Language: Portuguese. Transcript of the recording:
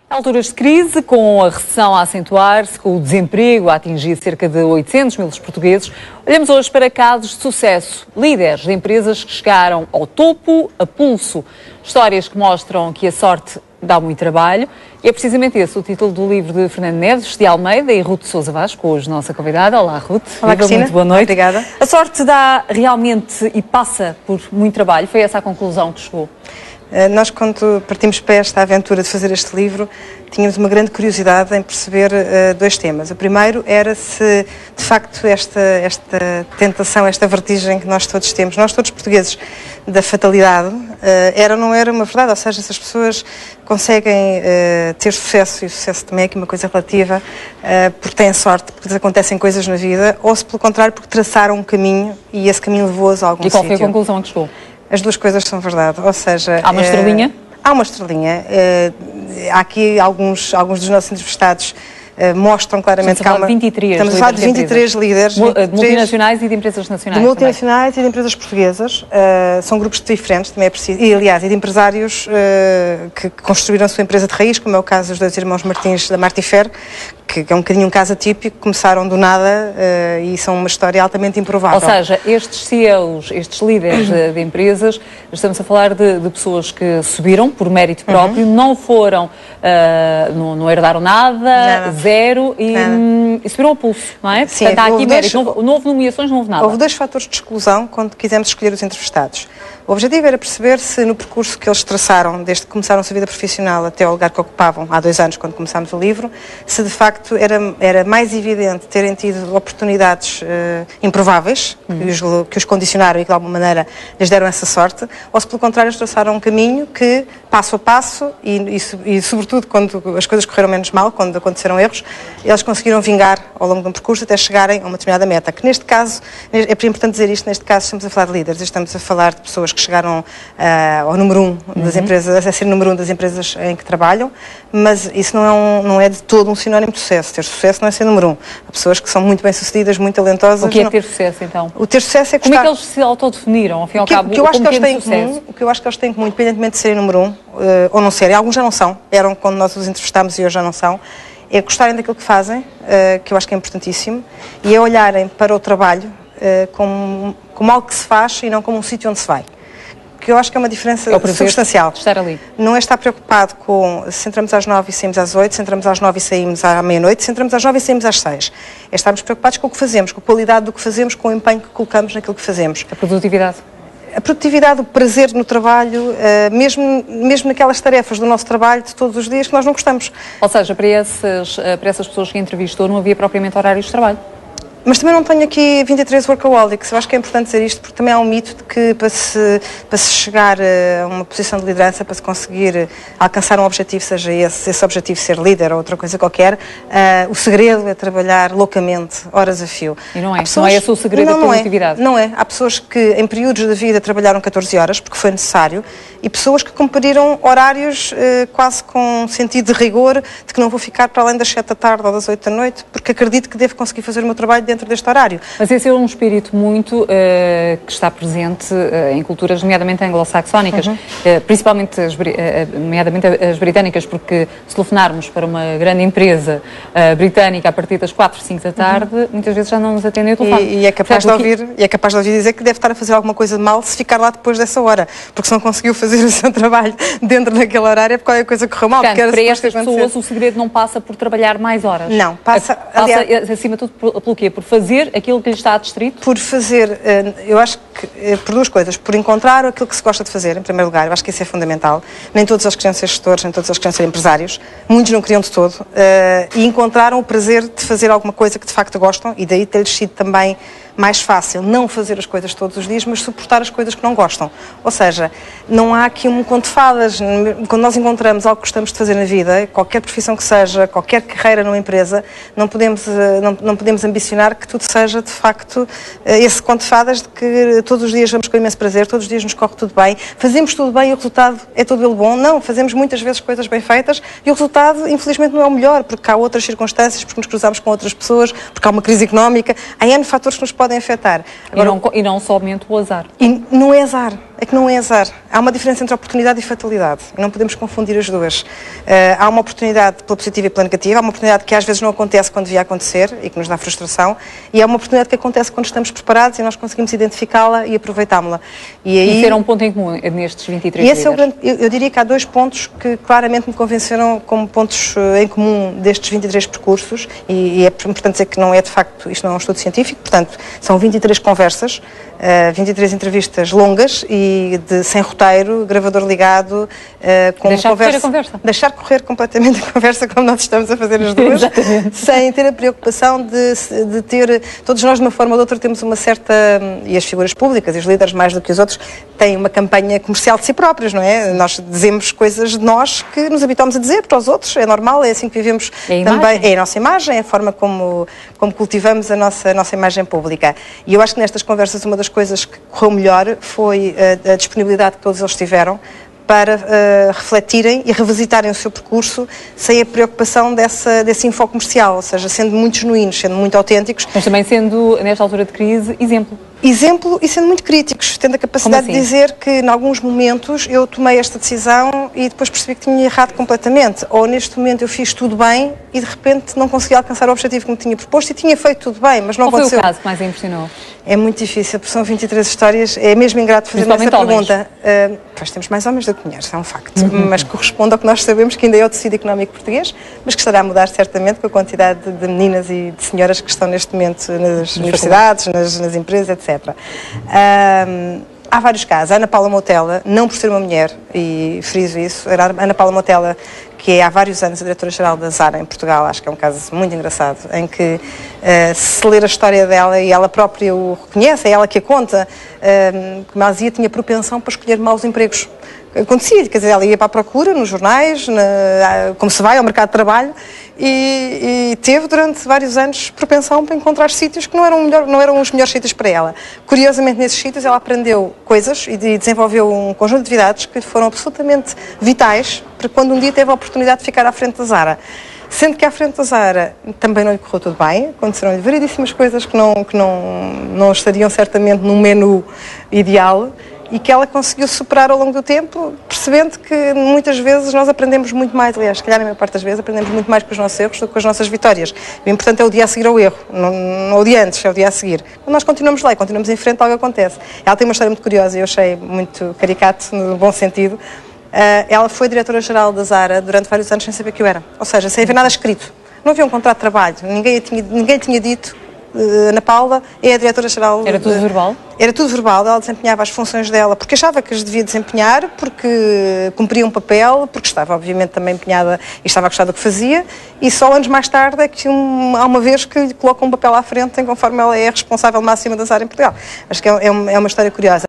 Alturas de crise, com a recessão a acentuar-se, com o desemprego a atingir cerca de 800 mil portugueses, olhamos hoje para casos de sucesso, líderes de empresas que chegaram ao topo a pulso. Histórias que mostram que a sorte dá muito trabalho e é precisamente esse o título do livro de Fernando Neves de Almeida e Ruth Sousa Vasco, hoje nossa convidada. Olá, Ruth. Olá, Cristina. Muito boa noite. Obrigada. A sorte dá realmente e passa por muito trabalho. Foi essa a conclusão que chegou? Nós, quando partimos para esta aventura de fazer este livro, tínhamos uma grande curiosidade em perceber dois temas. O primeiro era se, de facto, esta tentação, esta vertigem que nós todos temos, nós todos portugueses, da fatalidade, era ou não era uma verdade. Ou seja, se as pessoas conseguem ter sucesso, e o sucesso também é aqui uma coisa relativa, porque têm sorte, porque lhes acontecem coisas na vida, ou se, pelo contrário, porque traçaram um caminho e esse caminho levou-os a algum sítio. E qual foi a conclusão a que chegou? As duas coisas são verdade, ou seja... Há uma estrelinha? Há uma estrelinha. Há aqui alguns dos nossos entrevistados mostram claramente que há uma... Estamos a falar de 23 líderes. De multinacionais e de empresas nacionais. De multinacionais também. E de empresas portuguesas. São grupos diferentes, também é preciso. E, aliás, e de empresários que construíram a sua empresa de raiz, como é o caso dos dois irmãos Martins da Martifer, que é um bocadinho um caso atípico, começaram do nada e são uma história altamente improvável. Ou seja, estes CEOs, estes líderes de empresas, estamos a falar de pessoas que subiram por mérito próprio, não foram, não herdaram nada, zero, e subiram a pulso, não é? Sim, portanto, há aqui mérito. Não houve nomeações, não houve nada. Houve dois fatores de exclusão quando quisemos escolher os entrevistados. O objetivo era perceber se no percurso que eles traçaram, desde que começaram a sua vida profissional até ao lugar que ocupavam há 2 anos, quando começámos o livro, se de facto era mais evidente terem tido oportunidades improváveis, que os condicionaram e que de alguma maneira lhes deram essa sorte, ou se pelo contrário eles traçaram um caminho que, passo a passo, e sobretudo quando as coisas correram menos mal, quando aconteceram erros, eles conseguiram vingar ao longo de um percurso até chegarem a uma determinada meta. Que neste caso, é importante dizer isto, neste caso estamos a falar de líderes, estamos a falar de pessoas que chegaram ao número 1 das empresas, a ser número 1 das empresas em que trabalham, mas isso não é de todo um sinónimo de sucesso. Ter sucesso não é ser número 1. Há pessoas que são muito bem-sucedidas, muito talentosas. O que é ter sucesso, então? O ter sucesso é Como é que eles se autodefiniram, ao fim e ao cabo, o que eu acho que eles têm sucesso? O que eu acho que eles têm comum, independentemente de serem número 1 ou não serem, alguns já não são, eram quando nós os entrevistámos e hoje já não são, é gostarem daquilo que fazem, que eu acho que é importantíssimo, e é olharem para o trabalho como algo que se faz e não como um sítio onde se vai. Que eu acho que é uma diferença substancial. Estar ali. Não é estar preocupado com se entramos às 9 e saímos às 8, se entramos às 9 e saímos à meia-noite, se entramos às 9 e saímos às 6. É estarmos preocupados com o que fazemos, com a qualidade do que fazemos, com o empenho que colocamos naquilo que fazemos. A produtividade. A produtividade, o prazer no trabalho, mesmo naquelas tarefas do nosso trabalho de todos os dias que nós não gostamos. Ou seja, para essas pessoas que entrevistou não havia propriamente horários de trabalho. Mas também não tenho aqui 23 workaholics. Eu acho que é importante dizer isto porque também há um mito de que para se chegar a uma posição de liderança, para se conseguir alcançar um objetivo, seja esse objetivo ser líder ou outra coisa qualquer, o segredo é trabalhar loucamente, horas a fio. E não é? Não é esse o segredo da produtividade? Não é. Há pessoas que em períodos da vida trabalharam 14 horas porque foi necessário e pessoas que cumpriram horários quase com sentido de rigor, de que não vou ficar para além das 7 da tarde ou das 8 da noite porque acredito que devo conseguir fazer o meu trabalho dentro deste horário. Mas esse é um espírito muito que está presente em culturas, nomeadamente anglo-saxónicas, principalmente nomeadamente as britânicas, porque se telefonarmos para uma grande empresa britânica a partir das 4, 5 da tarde, muitas vezes já não nos atendem o telefone. E é capaz de ouvir dizer que deve estar a fazer alguma coisa de mal se ficar lá depois dessa hora, porque se não conseguiu fazer o seu trabalho dentro daquele horário é porque qualquer coisa correu mal. Portanto, para estas pessoas o segredo não passa por trabalhar mais horas. Não, passa acima de tudo pelo quê? Por fazer aquilo que lhe está adstrito? Por fazer, eu acho que por duas coisas. Por encontrar aquilo que se gosta de fazer, em primeiro lugar. Eu acho que isso é fundamental. Nem todos eles queriam ser gestores, nem todos eles queriam ser empresários. Muitos não queriam de todo. E encontraram o prazer de fazer alguma coisa que de facto gostam e daí ter-lhes sido também mais fácil não fazer as coisas todos os dias, mas suportar as coisas que não gostam. Ou seja, não há aqui um conto de fadas. Quando nós encontramos algo que gostamos de fazer na vida, qualquer profissão que seja, qualquer carreira numa empresa, não podemos ambicionar que tudo seja, de facto, esse conto de fadas de que todos os dias vamos com imenso prazer, todos os dias nos corre tudo bem, fazemos tudo bem e o resultado é todo ele bom. Não, fazemos muitas vezes coisas bem feitas e o resultado, infelizmente, não é o melhor, porque há outras circunstâncias, porque nos cruzamos com outras pessoas, porque há uma crise económica, há N fatores que nos podem afetar. Agora, e não somente o azar. E não é azar. é que não é azar. Há uma diferença entre oportunidade e fatalidade. Não podemos confundir as duas. Há uma oportunidade pela positiva e pela negativa. Há uma oportunidade que às vezes não acontece quando devia acontecer e que nos dá frustração. E há uma oportunidade que acontece quando estamos preparados e nós conseguimos identificá-la e aproveitá-la. E aí... Isso era um ponto em comum nestes 23 e esse líderes. É o grande, eu diria que há dois pontos que claramente me convenceram como pontos em comum destes 23 percursos. E é importante dizer que não é de facto, isto não é um estudo científico, portanto, são 23 conversas, 23 entrevistas longas e sem roteiro, gravador ligado, com deixar correr a conversa. Deixar correr completamente a conversa, como nós estamos a fazer as duas, sem ter a preocupação de ter, todos nós de uma forma ou de outra temos uma certa, e as figuras públicas e os líderes mais do que os outros, têm uma campanha comercial de si próprios, não é? Nós dizemos coisas de nós que nos habituamos a dizer para os outros, é normal, é assim que vivemos também, é a nossa imagem, é a forma como cultivamos a nossa imagem pública. E eu acho que nestas conversas uma das coisas que correu melhor foi a disponibilidade que todos eles tiveram para refletirem e revisitarem o seu percurso sem a preocupação desse enfoque comercial, ou seja, sendo muito genuínos, sendo muito autênticos. Mas também sendo, nesta altura de crise, exemplo. Exemplo e sendo muito críticos, tendo a capacidade de dizer que, em alguns momentos, eu tomei esta decisão e depois percebi que tinha errado completamente. Ou, neste momento, eu fiz tudo bem e, de repente, não consegui alcançar o objetivo que me tinha proposto e tinha feito tudo bem, mas não aconteceu. Qual foi o caso que mais a impressionou? É muito difícil, porque são 23 histórias, é mesmo ingrato fazer essa pergunta. Pois temos mais homens do que mulheres, é um facto, mas corresponde ao que nós sabemos que ainda é o tecido económico português, mas que estará a mudar certamente com a quantidade de meninas e de senhoras que estão neste momento nas universidades, nas empresas, etc. Há vários casos. A Ana Paula Moutela, não por ser uma mulher, e friso isso, a Ana Paula Moutela, que é há vários anos a diretora-geral da Zara em Portugal, acho que é um caso muito engraçado, em que se ler a história dela e ela própria o reconhece, é ela que a conta, como ela dizia, tinha propensão para escolher maus empregos. Acontecia, quer dizer, ela ia para a procura nos jornais, como se vai ao mercado de trabalho, e teve durante vários anos propensão para encontrar sítios que não eram os melhores sítios para ela. Curiosamente, nesses sítios ela aprendeu coisas e desenvolveu um conjunto de atividades que foram absolutamente vitais para quando um dia teve a oportunidade de ficar à frente da Zara. Sendo que à frente da Zara também não lhe correu tudo bem, aconteceram-lhe variedíssimas coisas que não estariam certamente num menu ideal, e que ela conseguiu superar ao longo do tempo, percebendo que muitas vezes nós aprendemos muito mais, aliás, se calhar na maior parte das vezes aprendemos muito mais com os nossos erros do que com as nossas vitórias. O importante é o dia a seguir ao erro, não o dia antes, é o dia a seguir. Quando nós continuamos lá e continuamos em frente, algo acontece. Ela tem uma história muito curiosa e eu achei muito caricato, no bom sentido. Ela foi diretora-geral da Zara durante vários anos sem saber que eu era, ou seja, sem haver nada escrito. Não havia um contrato de trabalho, ninguém tinha dito. Ana Paula é a diretora-geral. Era tudo verbal? Era tudo verbal, ela desempenhava as funções dela porque achava que as devia desempenhar, porque cumpria um papel, porque estava obviamente também empenhada e estava a gostar do que fazia, e só anos mais tarde é que há uma vez que lhe coloca um papel à frente conforme ela é a responsável máxima da Zara em Portugal. Acho que é uma história curiosa.